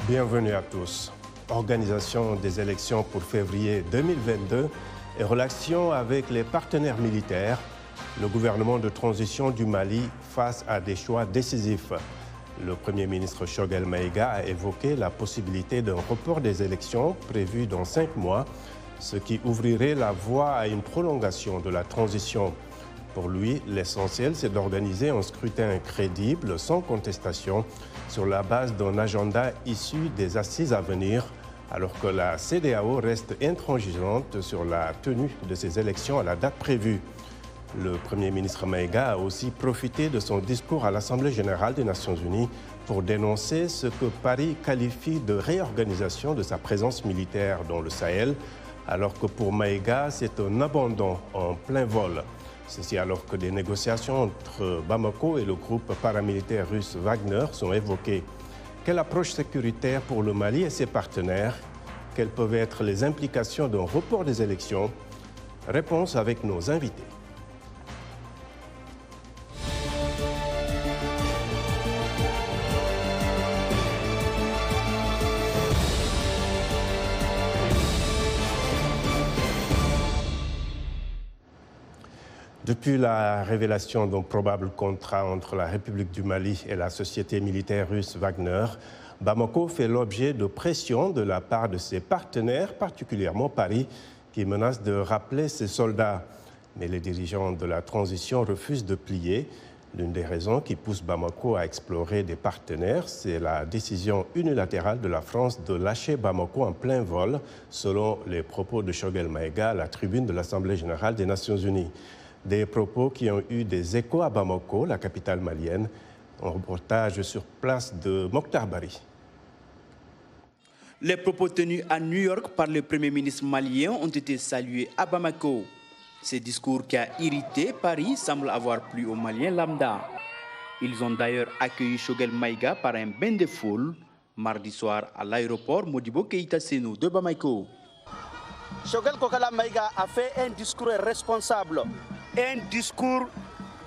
Bienvenue à tous. Organisation des élections pour février 2022 et relations avec les partenaires militaires, le gouvernement de transition du Mali face à des choix décisifs. Le Premier ministre Choguel Maïga a évoqué la possibilité d'un report des élections prévues dans 5 mois, ce qui ouvrirait la voie à une prolongation de la transition. Pour lui, l'essentiel, c'est d'organiser un scrutin crédible, sans contestation, sur la base d'un agenda issu des assises à venir, alors que la CEDEAO reste intransigeante sur la tenue de ces élections à la date prévue. Le Premier ministre Maïga a aussi profité de son discours à l'Assemblée générale des Nations unies pour dénoncer ce que Paris qualifie de réorganisation de sa présence militaire dans le Sahel, alors que pour Maïga, c'est un abandon en plein vol. Ceci alors que des négociations entre Bamako et le groupe paramilitaire russe Wagner sont évoquées. Quelle approche sécuritaire pour le Mali et ses partenaires? Quelles peuvent être les implications d'un report des élections? Réponse avec nos invités. Depuis la révélation d'un probable contrat entre la République du Mali et la société militaire russe Wagner, Bamako fait l'objet de pressions de la part de ses partenaires, particulièrement Paris, qui menace de rappeler ses soldats. Mais les dirigeants de la transition refusent de plier. L'une des raisons qui pousse Bamako à explorer des partenaires, c'est la décision unilatérale de la France de lâcher Bamako en plein vol, selon les propos de Choguel Maïga à la tribune de l'Assemblée générale des Nations unies. Des propos qui ont eu des échos à Bamako, la capitale malienne. Un reportage sur place de Mokhtar Bari. Les propos tenus à New York par le Premier ministre malien ont été salués à Bamako. Ce discours qui a irrité Paris semble avoir plu aux Maliens lambda. Ils ont d'ailleurs accueilli Choguel Maïga par un bain de foule mardi soir à l'aéroport Modibo Keïta Sénou de Bamako. Choguel Kokala Maïga a fait un discours responsable, un discours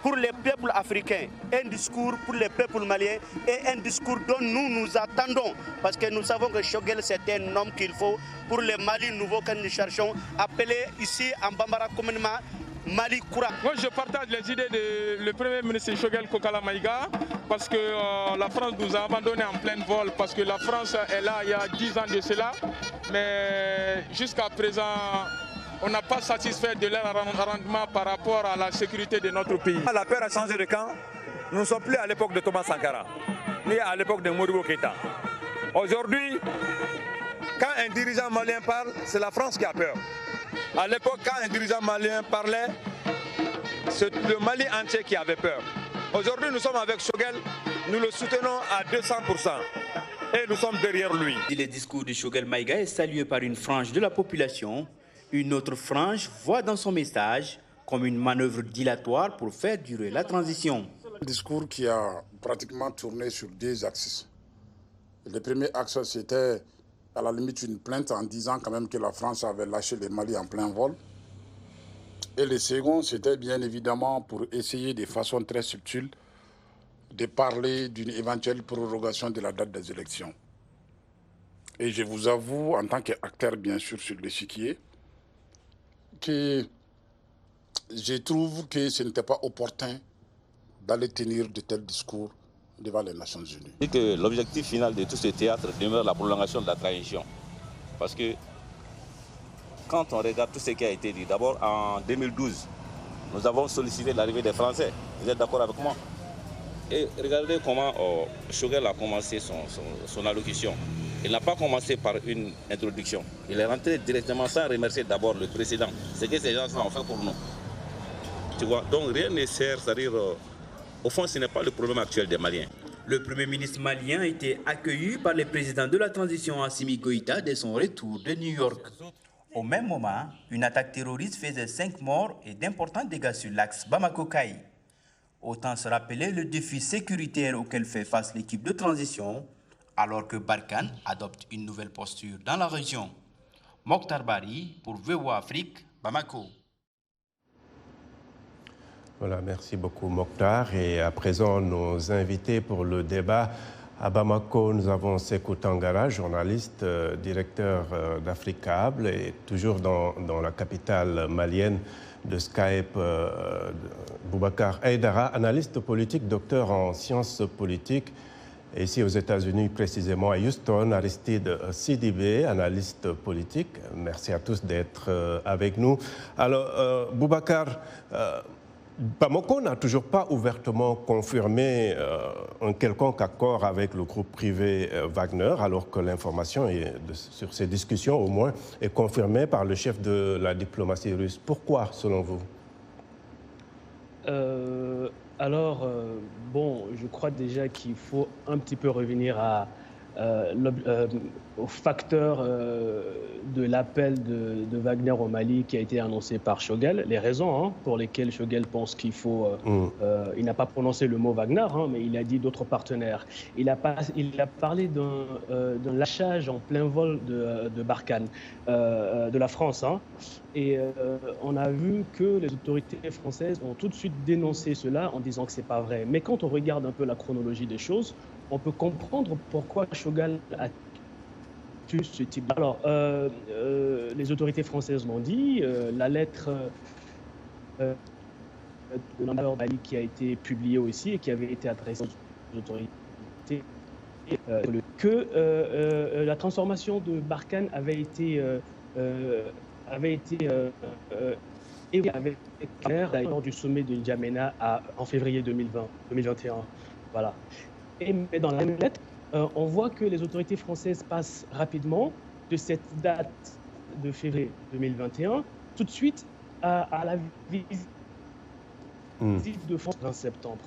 pour les peuples africains, un discours pour les peuples maliens et un discours dont nous attendons. Parce que nous savons que Choguel, c'est un homme qu'il faut pour le Mali nouveau que nous cherchons, appelé ici en Bambara communément Mali Koura. Moi, je partage les idées du Premier ministre Choguel Kokala Maïga parce que la France nous a abandonnés en plein vol parce que la France est là il y a 10 ans de cela, mais jusqu'à présent, on n'a pas satisfait de leur rendement par rapport à la sécurité de notre pays. La peur a changé de camp. Nous ne sommes plus à l'époque de Thomas Sankara, ni à l'époque de Modibo Keïta. Aujourd'hui, quand un dirigeant malien parle, c'est la France qui a peur. À l'époque, quand un dirigeant malien parlait, c'est le Mali entier qui avait peur. Aujourd'hui, nous sommes avec Choguel, nous le soutenons à 200% et nous sommes derrière lui. Le discours de Choguel Maïga est salué par une frange de la population. Une autre frange voit dans son message comme une manœuvre dilatoire pour faire durer la transition. Un discours qui a pratiquement tourné sur 2 axes. Le premier axe, c'était à la limite une plainte en disant quand même que la France avait lâché le Mali en plein vol. Et le second, c'était bien évidemment pour essayer de façon très subtile de parler d'une éventuelle prorogation de la date des élections. Et je vous avoue, en tant qu'acteur bien sûr sur l'échiquier, que je trouve que ce n'était pas opportun d'aller tenir de tels discours devant les Nations Unies. Et que l'objectif final de tout ce théâtre demeure la prolongation de la transition. Parce que quand on regarde tout ce qui a été dit, d'abord en 2012, nous avons sollicité l'arrivée des Français. Vous êtes d'accord avec moi? Et regardez comment Choguel a commencé son allocution. Il n'a pas commencé par une introduction. Il est rentré directement sans remercier d'abord le précédent. C'est que ces gens ont fait pour nous. Tu vois, donc rien ne sert, c'est-à-dire, au fond, ce n'est pas le problème actuel des Maliens. Le Premier ministre malien a été accueilli par le président de la transition Assimi Goïta dès son retour de New York. Au même moment, une attaque terroriste faisait 5 morts et d'importants dégâts sur l'axe Bamako-Kaï. Autant se rappeler le défi sécuritaire auquel fait face l'équipe de transition, alors que Barkhane adopte une nouvelle posture dans la région. Mokhtar Bari pour VOA Afrique, Bamako. Voilà, merci beaucoup Mokhtar. Et à présent, nos invités pour le débat À Bamako, nous avons Sékou Tangara, journaliste, directeur d'Africable, et toujours dans la capitale malienne de Skype, Boubacar Aïdara, analyste politique, docteur en sciences politiques. Et ici aux États-Unis, précisément à Houston, Aristide Sidibé, analyste politique. Merci à tous d'être avec nous. Alors, Boubacar, Bamako n'a toujours pas ouvertement confirmé un quelconque accord avec le groupe privé Wagner, alors que l'information sur ces discussions, au moins, est confirmée par le chef de la diplomatie russe. Pourquoi, selon vous? Bon, je crois déjà qu'il faut un petit peu revenir au facteur de l'appel de Wagner au Mali qui a été annoncé par Choguel. Les raisons pour lesquelles Choguel pense qu'il faut... il n'a pas prononcé le mot Wagner, mais il a dit d'autres partenaires. Il a parlé d'un lâchage en plein vol de Barkhane, de la France. Et on a vu que les autorités françaises ont tout de suite dénoncé cela en disant que ce n'est pas vrai. Mais quand on regarde un peu la chronologie des choses, on peut comprendre pourquoi Choguel a tué ce type. Alors, les autorités françaises l'ont dit, la lettre de l'ambassadeur Mali qui a été publiée aussi et qui avait été adressée aux autorités, que la transformation de Barkhane avait été lors du sommet de N'Djamena en février 2021. Voilà. Mais dans la même lettre, on voit que les autorités françaises passent rapidement de cette date de février 2021 tout de suite à la visite de France le 20 septembre.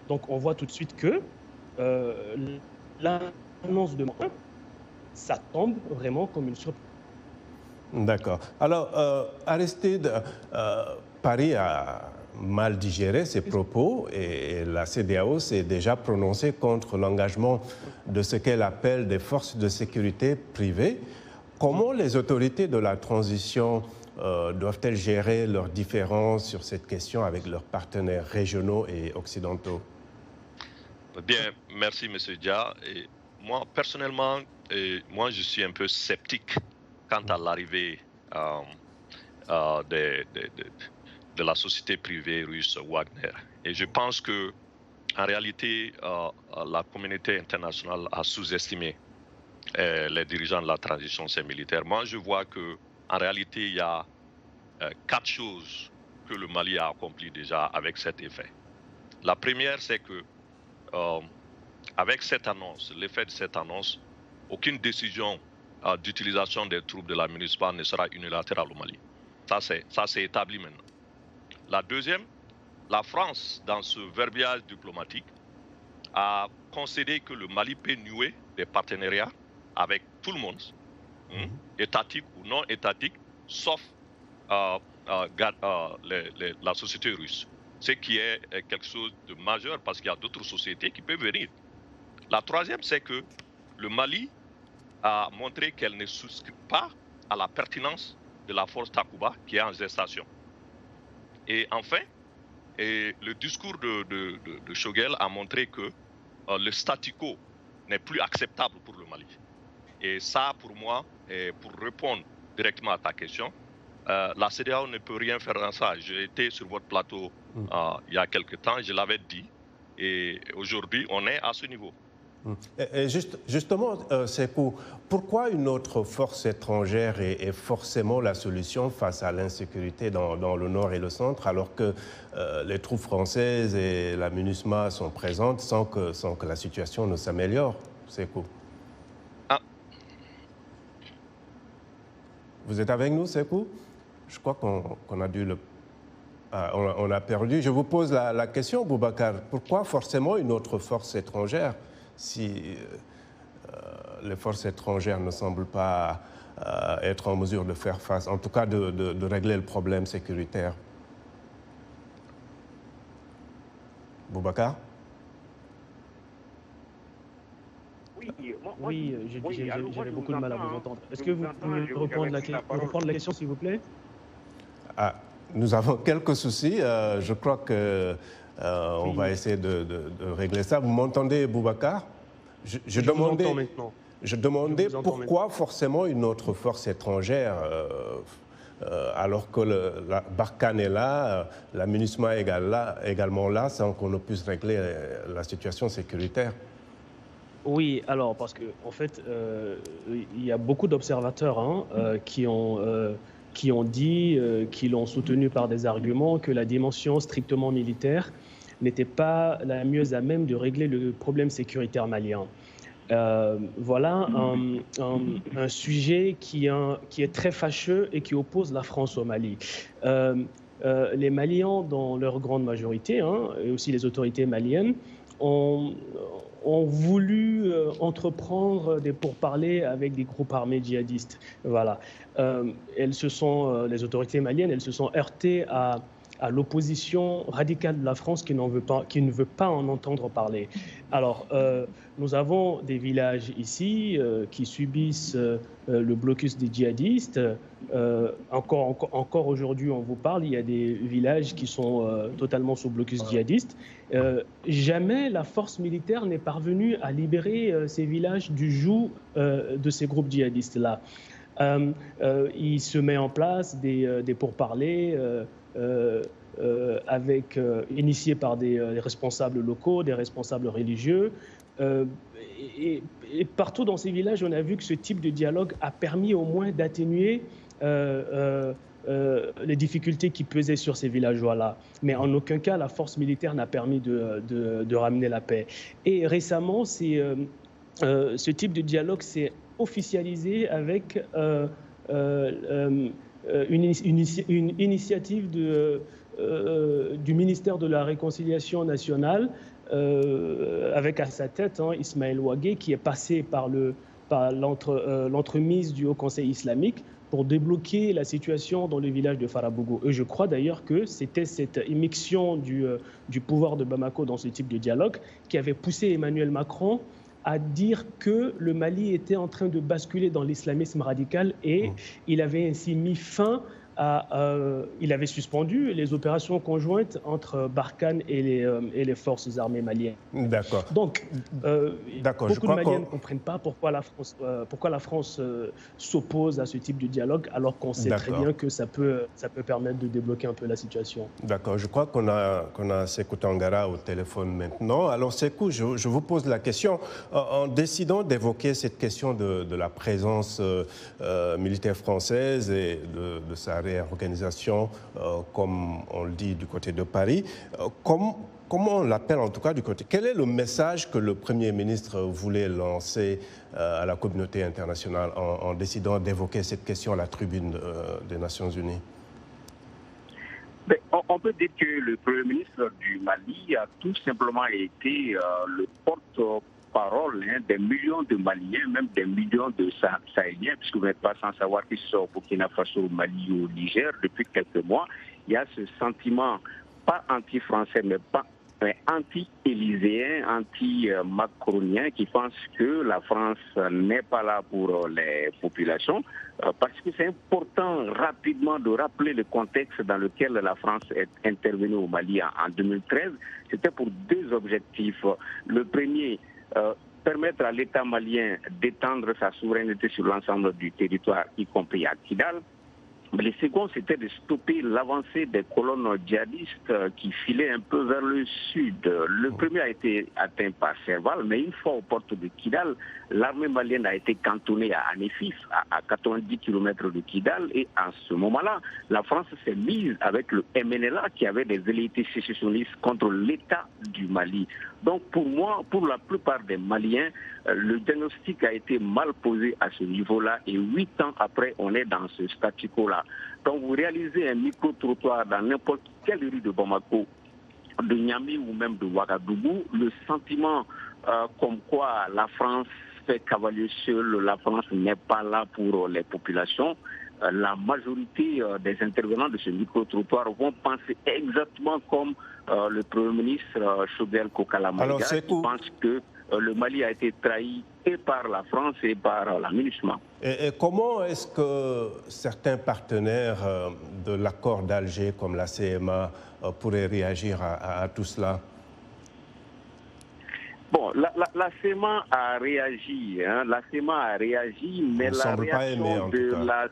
Donc on voit tout de suite que l'annonce de Macron, ça tombe vraiment comme une surprise. D'accord. Alors, Aristide, Paris a mal digéré ces propos et la CEDEAO s'est déjà prononcée contre l'engagement de ce qu'elle appelle des forces de sécurité privées. Comment les autorités de la transition doivent-elles gérer leurs différences sur cette question avec leurs partenaires régionaux et occidentaux? Bien, merci M. Dia. Et moi, personnellement, je suis un peu sceptique quant à l'arrivée de la société privée russe Wagner. Et je pense que, en réalité, la communauté internationale a sous-estimé les dirigeants de la transition militaire. Moi, je vois que, en réalité, il y a 4 choses que le Mali a accomplies déjà avec cet effet. La première, c'est que, avec cette annonce, l'effet de cette annonce, aucune décision d'utilisation des troupes de la MINUSMA ne sera unilatérale au Mali. Ça, c'est établi maintenant. La deuxième, la France, dans ce verbiage diplomatique, a concédé que le Mali peut nouer des partenariats avec tout le monde, étatique ou non étatique, sauf la société russe. Ce qui est quelque chose de majeur parce qu'il y a d'autres sociétés qui peuvent venir. La troisième, c'est que le Mali a montré qu'elle ne souscrit pas à la pertinence de la force Takuba qui est en gestation. Et enfin, le discours de Choguel a montré que le statu quo n'est plus acceptable pour le Mali. Et ça, pour moi, pour répondre directement à ta question, la CEDEAO ne peut rien faire dans ça. J'ai été sur votre plateau il y a quelque temps, je l'avais dit, et aujourd'hui, on est à ce niveau. Et justement, Sékou, pourquoi une autre force étrangère est forcément la solution face à l'insécurité dans le nord et le centre, alors que les troupes françaises et la MINUSMA sont présentes sans que la situation ne s'améliore, Sékou? Vous êtes avec nous, Sékou? Je crois qu'on a dû on a perdu. Je vous pose la question, Boubacar. Pourquoi forcément une autre force étrangère si les forces étrangères ne semblent pas être en mesure de faire face, en tout cas de régler le problème sécuritaire? Boubacar? Oui, j'avais beaucoup de mal à vous entendre. Est-ce que vous pouvez reprendre la question, s'il vous plaît? Nous avons quelques soucis. Je crois qu'on va essayer de régler ça. Vous m'entendez, Boubacar? Je demandais pourquoi forcément une autre force étrangère, alors que Barkhane est là, la MINUSMA est également là, sans qu'on ne puisse régler la situation sécuritaire. Oui, alors parce qu'en fait, il y a beaucoup d'observateurs qui ont dit, qui l'ont soutenu par des arguments, que la dimension strictement militaire n'était pas la mieux à même de régler le problème sécuritaire malien. Voilà un sujet qui est très fâcheux et qui oppose la France au Mali. Les Maliens, dans leur grande majorité, et aussi les autorités maliennes, ont voulu entreprendre des pourparlers avec des groupes armés djihadistes. Voilà. Les autorités maliennes, elles se sont heurtées à l'opposition radicale de la France qui ne veut pas en entendre parler. Alors, nous avons des villages ici qui subissent le blocus des djihadistes. Encore aujourd'hui, on vous parle, il y a des villages qui sont totalement sous blocus djihadiste. Jamais la force militaire n'est parvenue à libérer ces villages du joug de ces groupes djihadistes-là. Il se met en place des pourparlers initiés par des responsables locaux, des responsables religieux. Et partout dans ces villages, on a vu que ce type de dialogue a permis au moins d'atténuer les difficultés qui pesaient sur ces villageois-là. Mais en aucun cas, la force militaire n'a permis de ramener la paix. Et récemment, ce type de dialogue s'est officialisé avec une initiative du ministère de la Réconciliation nationale, avec à sa tête Ismaël Ouagé, qui est passé par l'entremise du Haut Conseil islamique pour débloquer la situation dans le village de Farabougou. Et je crois d'ailleurs que c'était cette immixtion du pouvoir de Bamako dans ce type de dialogue qui avait poussé Emmanuel Macron à dire que le Mali était en train de basculer dans l'islamisme radical et il avait ainsi mis fin il avait suspendu les opérations conjointes entre Barkhane et les forces armées maliennes. D'accord. Donc, beaucoup de Maliens ne comprennent pas pourquoi la France s'oppose à ce type de dialogue, alors qu'on sait très bien que ça peut permettre de débloquer un peu la situation. D'accord. Je crois qu'on a Sékou Tangara au téléphone maintenant. Alors, Sékou, je vous pose la question. En décidant d'évoquer cette question de la présence militaire française et de sa réorganisation, comme on le dit du côté de Paris, comment on l'appelle en tout cas du côté? Quel est le message que le Premier ministre voulait lancer à la communauté internationale en décidant d'évoquer cette question à la tribune des Nations Unies? On peut dire que le Premier ministre du Mali a tout simplement été le porte-parole des millions de Maliens, même des millions de Sahéliens, puisque vous n'êtes pas sans savoir qu'ils sont au Burkina Faso, au Mali ou au Niger depuis quelques mois. Il y a ce sentiment, pas anti-français, mais anti-élyséen, anti-macronien, qui pense que la France n'est pas là pour les populations, parce que c'est important rapidement de rappeler le contexte dans lequel la France est intervenue au Mali en 2013. C'était pour deux objectifs. Le premier, permettre à l'État malien d'étendre sa souveraineté sur l'ensemble du territoire, y compris à Kidal. Mais le second, c'était de stopper l'avancée des colonnes djihadistes qui filaient un peu vers le sud. Le premier a été atteint par Serval, mais une fois aux portes de Kidal, l'armée malienne a été cantonnée à Anefif, à 90 km de Kidal. Et à ce moment-là, la France s'est mise avec le MNLA qui avait des velléités sécessionnistes contre l'État du Mali. Donc pour moi, pour la plupart des Maliens, le diagnostic a été mal posé à ce niveau-là et 8 ans après, on est dans ce statu quo-là. Donc vous réalisez un micro-trottoir dans n'importe quelle rue de Bamako, de Niamey ou même de Ouagadougou, le sentiment comme quoi la France fait cavalier seul, la France n'est pas là pour les populations. La majorité des intervenants de ce micro-trottoir vont penser exactement comme le Premier ministre Choguel Kokala Maïga, qui pense que le Mali a été trahi et par la France et par la MINUSMA. Et comment est-ce que certains partenaires de l'accord d'Alger, comme la CMA, pourraient réagir à tout cela? Bon, la CEMA a réagi, hein, mais la réaction de la...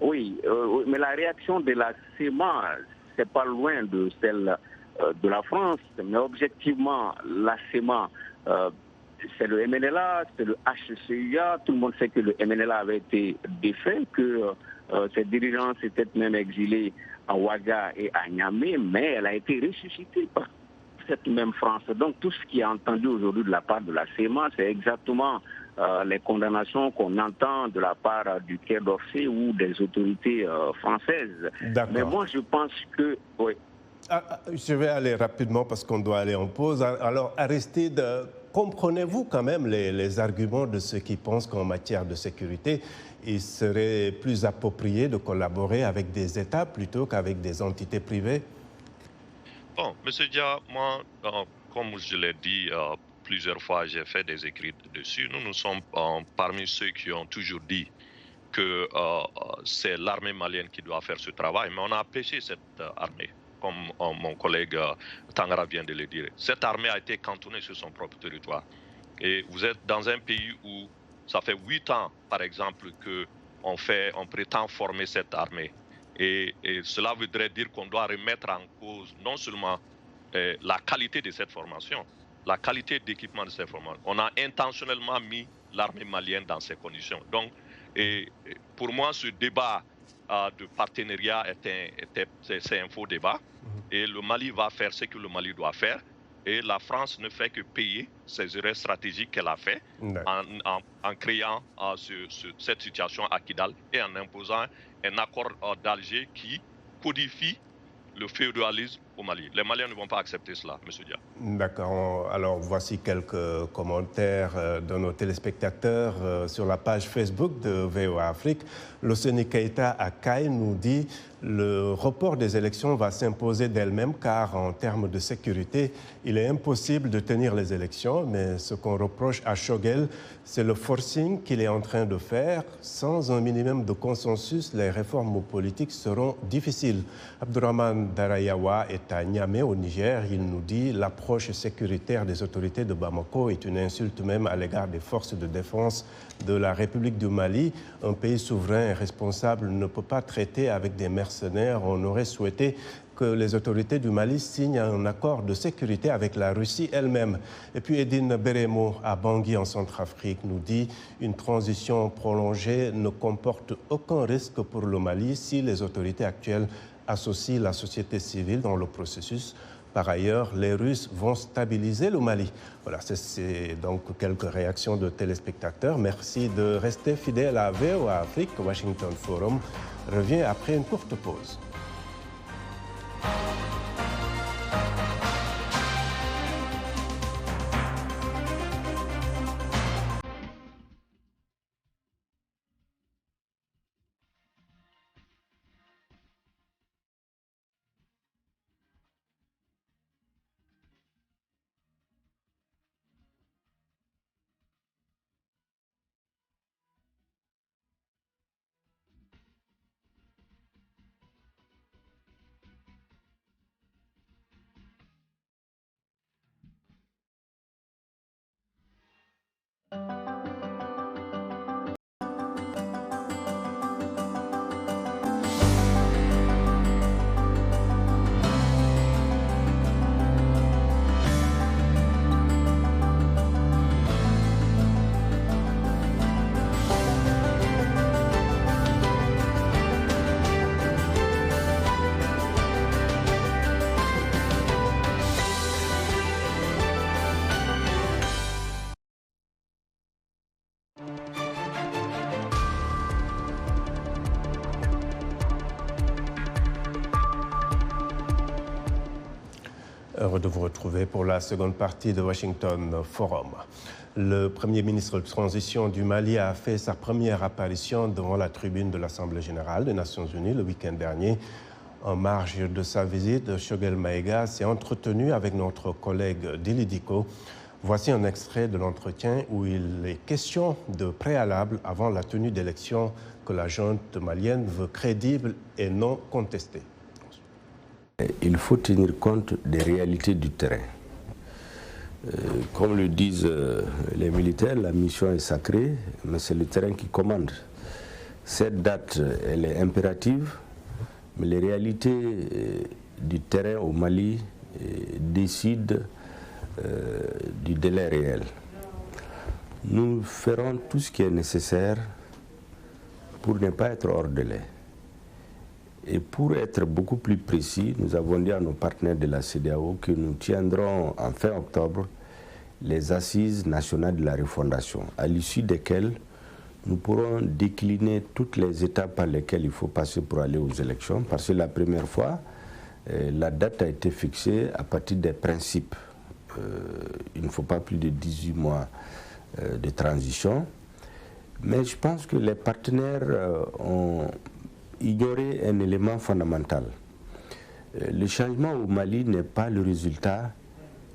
Oui, mais la réaction de la CEMA, c'est pas loin de celle de la France, mais objectivement, la CEMA, c'est le MNLA, c'est le HCEA, tout le monde sait que le MNLA avait été défait, que ses dirigeants s'étaient même exilés à Ouaga et à Niamey, mais elle a été ressuscitée par cette même France. Donc tout ce qui est entendu aujourd'hui de la part de la CEMA, c'est exactement les condamnations qu'on entend de la part du Quai d'Orsay ou des autorités françaises. Mais moi je pense que... Oui. Je vais aller rapidement parce qu'on doit aller en pause. Alors Aristide, comprenez-vous quand même les arguments de ceux qui pensent qu'en matière de sécurité, il serait plus approprié de collaborer avec des États plutôt qu'avec des entités privées? Bon, M. Dia, moi, comme je l'ai dit plusieurs fois, j'ai fait des écrits dessus. Nous sommes parmi ceux qui ont toujours dit que c'est l'armée malienne qui doit faire ce travail, mais on a empêché cette armée, comme mon collègue Tangara vient de le dire. Cette armée a été cantonnée sur son propre territoire. Et vous êtes dans un pays où ça fait 8 ans, par exemple, qu'on prétend former cette armée. Et cela voudrait dire qu'on doit remettre en cause non seulement la qualité de cette formation, la qualité d'équipement de cette formation. On a intentionnellement mis l'armée malienne dans ces conditions. Donc, pour moi, ce débat de partenariat c'est un faux débat. Et le Mali va faire ce que le Mali doit faire. Et la France ne fait que payer ces erreurs stratégiques qu'elle a fait en créant cette situation à Kidal et en imposant un accord d'Alger qui codifie le féodalisme au Mali. Les Maliens ne vont pas accepter cela, M. Dia. D'accord. Alors, voici quelques commentaires de nos téléspectateurs sur la page Facebook de VOA Afrique. Loseni Keita Akai nous dit « Le report des élections va s'imposer d'elle-même car en termes de sécurité, il est impossible de tenir les élections. Mais ce qu'on reproche à Choguel, c'est le forcing qu'il est en train de faire. Sans un minimum de consensus, les réformes politiques seront difficiles. » Abdourahmane Darayawa est à Niamey, au Niger. Il nous dit « L'approche sécuritaire des autorités de Bamako est une insulte même à l'égard des forces de défense de la République du Mali. Un pays souverain et responsable ne peut pas traiter avec des mercenaires. On aurait souhaité que les autorités du Mali signent un accord de sécurité avec la Russie elle-même. » Et puis Edine Beremo à Bangui en Centrafrique nous dit « Une transition prolongée ne comporte aucun risque pour le Mali si les autorités actuelles associent la société civile dans le processus. Par ailleurs, les Russes vont stabiliser le Mali. » Voilà, c'est donc quelques réactions de téléspectateurs. Merci de rester fidèle à VOA Afrique. Washington Forum revient après une courte pause. Heureux de vous retrouver pour la seconde partie de Washington Forum. Le Premier ministre de transition du Mali a fait sa première apparition devant la tribune de l'Assemblée générale des Nations unies le week-end dernier. En marge de sa visite, Choguel Maïga s'est entretenu avec notre collègue Dili Diko. Voici un extrait de l'entretien où il est question de préalable avant la tenue d'élections que la junte malienne veut crédible et non contestée. Il faut tenir compte des réalités du terrain. Comme le disent les militaires, la mission est sacrée, mais c'est le terrain qui commande. Cette date, elle est impérative, mais les réalités du terrain au Mali décident du délai réel. Nous ferons tout ce qui est nécessaire pour ne pas être hors délai. Et pour être beaucoup plus précis, nous avons dit à nos partenaires de la CEDEAO que nous tiendrons en fin octobre les assises nationales de la refondation, à l'issue desquelles nous pourrons décliner toutes les étapes par lesquelles il faut passer pour aller aux élections, parce que la première fois, la date a été fixée à partir des principes. Il ne faut pas plus de 18 mois de transition, mais je pense que les partenaires ont ignoré un élément fondamental. Le changement au Mali n'est pas le résultat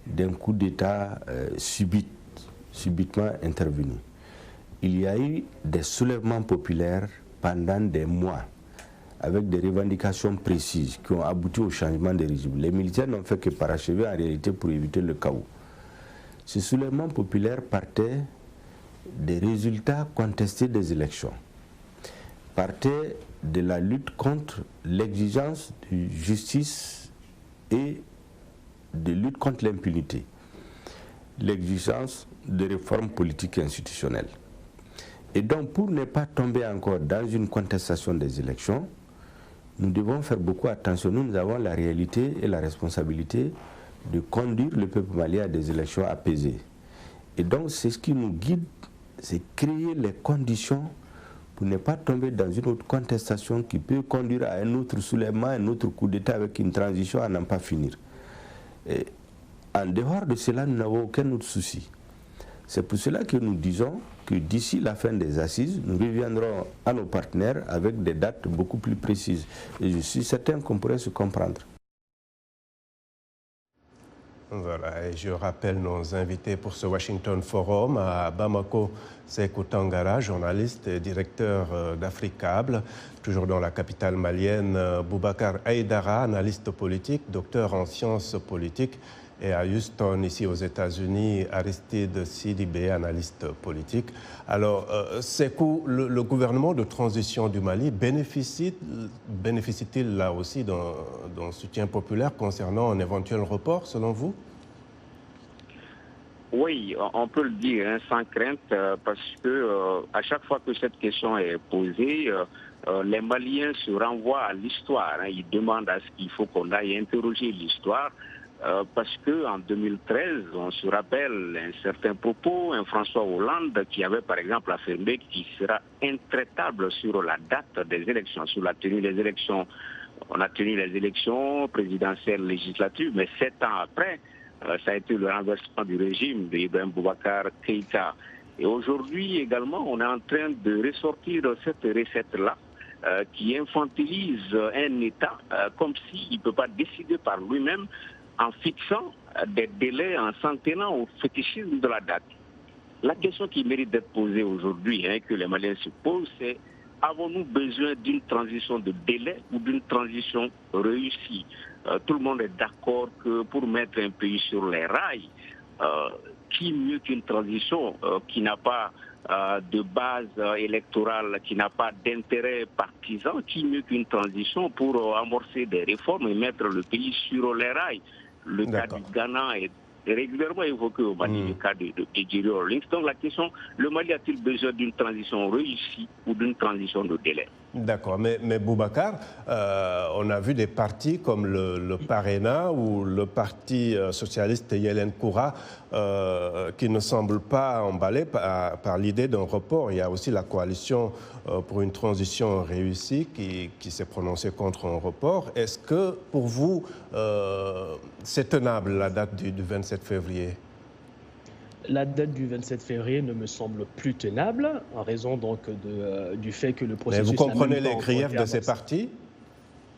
d'un coup d'État subitement intervenu. Il y a eu des soulèvements populaires pendant des mois, avec des revendications précises qui ont abouti au changement de régime. Les militaires n'ont fait que parachever en réalité pour éviter le chaos. Ces soulèvements populaires partaient des résultats contestés des élections, partaient de la lutte contre l'exigence de justice et de lutte contre l'impunité, l'exigence de réformes politiques et institutionnelles. Et donc, pour ne pas tomber encore dans une contestation des élections, nous devons faire beaucoup attention. Nous avons la réalité et la responsabilité de conduire le peuple malien à des élections apaisées. Et donc, c'est ce qui nous guide, c'est créer les conditions pour ne pas tomber dans une autre contestation qui peut conduire à un autre soulèvement, un autre coup d'État avec une transition à n'en pas finir. Et en dehors de cela, nous n'avons aucun autre souci. C'est pour cela que nous disons que d'ici la fin des assises, nous reviendrons à nos partenaires avec des dates beaucoup plus précises. Et je suis certain qu'on pourrait se comprendre. Voilà, et je rappelle nos invités pour ce Washington Forum. À Bamako, Sékou Tangara, journaliste et directeur d'Africable, toujours dans la capitale malienne. Boubacar Aïdara, analyste politique, docteur en sciences politiques. Et à Houston, ici aux États-Unis, Aristide Sidibé, analyste politique. Alors, Sékou, le gouvernement de transition du Mali bénéficie-t-il là aussi d'un soutien populaire concernant un éventuel report, selon vous? Oui, on peut le dire hein, sans crainte, parce que à chaque fois que cette question est posée, les Maliens se renvoient à l'histoire. Hein, ils demandent à ce qu'il faut qu'on aille interroger l'histoire. Parce qu'en 2013, on se rappelle un certain propos, un François Hollande qui avait par exemple affirmé qu'il sera intraitable sur la date des élections, sur la tenue des élections. On a tenu les élections présidentielles législatives, mais 7 ans après, ça a été le renversement du régime d'Ibrahim Boubacar Keïta. Et aujourd'hui également, on est en train de ressortir cette recette-là qui infantilise un État comme s'il ne peut pas décider par lui-même en fixant des délais, en s'en tenant au fétichisme de la date. La question qui mérite d'être posée aujourd'hui, hein, que les Maliens se posent, c'est avons-nous besoin d'une transition de délai ou d'une transition réussie? Tout le monde est d'accord que pour mettre un pays sur les rails, qui mieux qu'une transition qui n'a pas de base électorale, qui n'a pas d'intérêt partisan, qui mieux qu'une transition pour amorcer des réformes et mettre le pays sur les rails? Le cas du Ghana est régulièrement évoqué au Mali, le cas de Jerry Rawlings. Donc la question, le Mali a-t-il besoin d'une transition réussie ou d'une transition de délai? D'accord, mais Boubacar, on a vu des partis comme le PARENA ou le parti socialiste Yelen Koura qui ne semblent pas emballés par l'idée d'un report. Il y a aussi la coalition pour une transition réussie qui s'est prononcée contre un report. Est-ce que pour vous, c'est tenable la date du 27 février? La date du 27 février ne me semble plus tenable, en raison donc du fait que le processus... Mais vous comprenez les griefs de ces partis?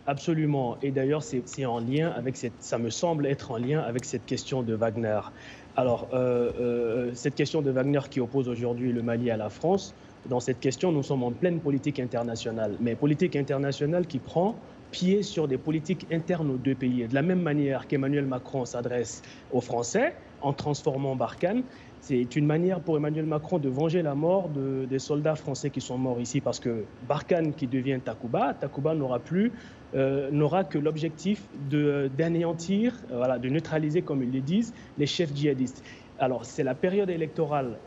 Absolument. Et d'ailleurs, c'est en lien avec ça me semble être en lien avec cette question de Wagner. Alors, cette question de Wagner qui oppose aujourd'hui le Mali à la France, dans cette question, nous sommes en pleine politique internationale. Mais politique internationale qui prend pied sur des politiques internes aux deux pays. Et de la même manière qu'Emmanuel Macron s'adresse aux Français en transformant Barkhane, c'est une manière pour Emmanuel Macron de venger la mort des soldats français qui sont morts ici, parce que Barkhane qui devient Takuba n'aura que l'objectif d'anéantir, de neutraliser, comme ils le disent, les chefs djihadistes. Alors, c'est la période électorale,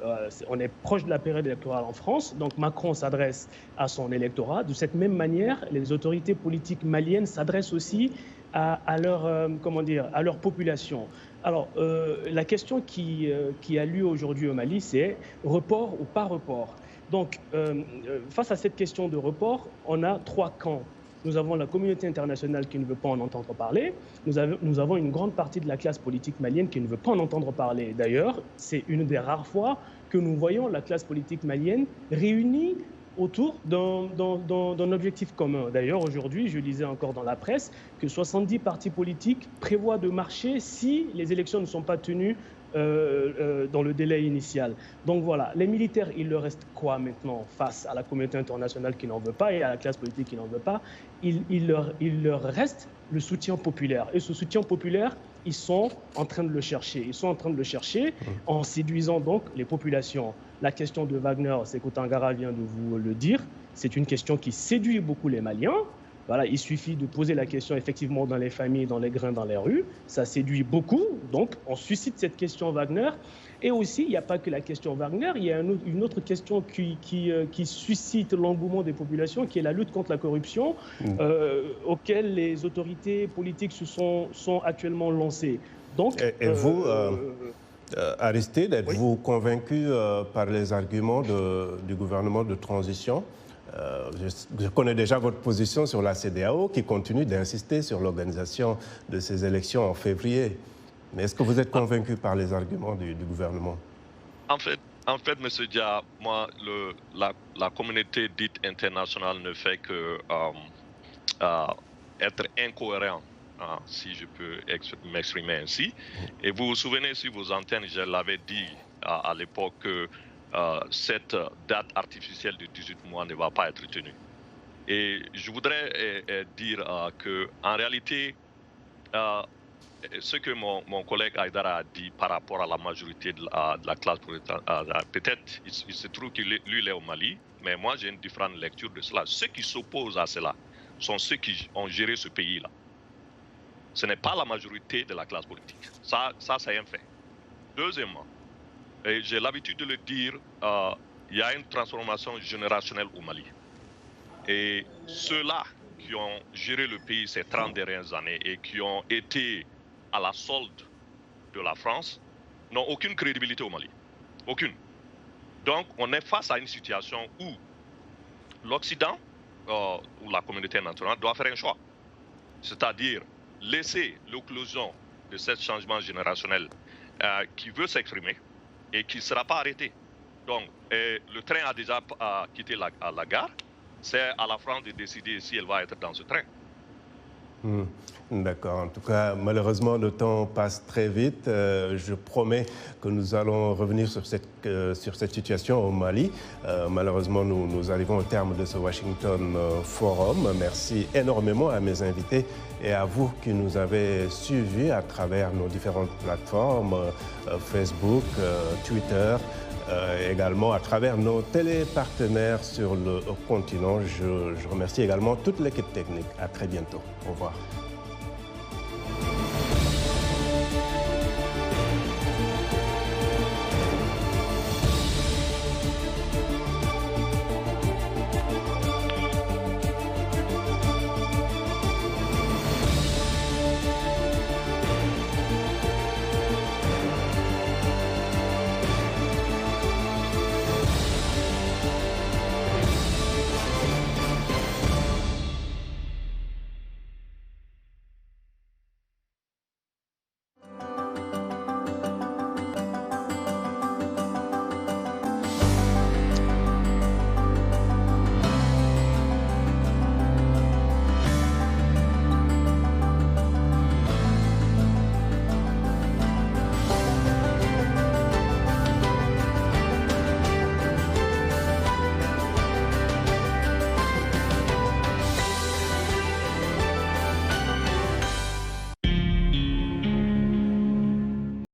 on est proche de la période électorale en France, donc Macron s'adresse à son électorat. De cette même manière, les autorités politiques maliennes s'adressent aussi à leur population. Alors, la question qui a lieu aujourd'hui au Mali, c'est report ou pas report. Donc, face à cette question de report, on a trois camps. Nous avons la communauté internationale qui ne veut pas en entendre parler. Nous avons une grande partie de la classe politique malienne qui ne veut pas en entendre parler. D'ailleurs, c'est une des rares fois que nous voyons la classe politique malienne réunie autour d'un objectif commun. D'ailleurs, aujourd'hui, je lisais encore dans la presse que 70 partis politiques prévoient de marcher si les élections ne sont pas tenues dans le délai initial. Donc voilà, les militaires, il leur reste quoi maintenant face à la communauté internationale qui n'en veut pas et à la classe politique qui n'en veut pas? Il leur reste le soutien populaire. Et ce soutien populaire, ils sont en train de le chercher. Ils sont en train de le chercher en séduisant donc les populations. La question de Wagner, Sékou Tangara vient de vous le dire, c'est une question qui séduit beaucoup les Maliens. Voilà, il suffit de poser la question effectivement dans les familles, dans les grains, dans les rues. Ça séduit beaucoup. Donc, on suscite cette question Wagner. Et aussi, il n'y a pas que la question Wagner. Il y a une autre question qui suscite l'engouement des populations, qui est la lutte contre la corruption, auquel les autorités politiques sont actuellement lancées. Donc, et vous, Aristide, êtes-vous convaincu par les arguments du gouvernement de transition? Je connais déjà votre position sur la CEDEAO qui continue d'insister sur l'organisation de ces élections en février. Mais est-ce que vous êtes convaincu par les arguments du gouvernement? En fait, M. Dia, moi, la communauté dite internationale ne fait que être incohérent, si je peux m'exprimer ainsi. Et vous vous souvenez, sur vos antennes, je l'avais dit à l'époque que cette date artificielle de 18 mois ne va pas être tenue. Et je voudrais dire qu'en réalité, ce que mon collègue Haïdara a dit par rapport à la majorité de la classe politique, peut-être il se trouve qu'il lui est au Mali, mais moi j'ai une différente lecture de cela. Ceux qui s'opposent à cela sont ceux qui ont géré ce pays-là. Ce n'est pas la majorité de la classe politique. Ça c'est un fait. Deuxièmement, et j'ai l'habitude de le dire, il y a une transformation générationnelle au Mali. Et ceux-là qui ont géré le pays ces 30 dernières années et qui ont été à la solde de la France n'ont aucune crédibilité au Mali. Aucune. Donc, on est face à une situation où l'Occident, ou la communauté internationale, doit faire un choix. C'est-à-dire laisser l'éclosion de ce changement générationnel qui veut s'exprimer et qui ne sera pas arrêté. Donc, le train a déjà quitté la gare. C'est à la France de décider si elle va être dans ce train. D'accord. En tout cas, malheureusement, le temps passe très vite. Je promets que nous allons revenir sur cette situation au Mali. Malheureusement, nous arrivons au terme de ce Washington Forum. Merci énormément à mes invités et à vous qui nous avez suivis à travers nos différentes plateformes, Facebook, Twitter, également à travers nos télépartenaires sur le continent. Je remercie également toute l'équipe technique. À très bientôt. Au revoir.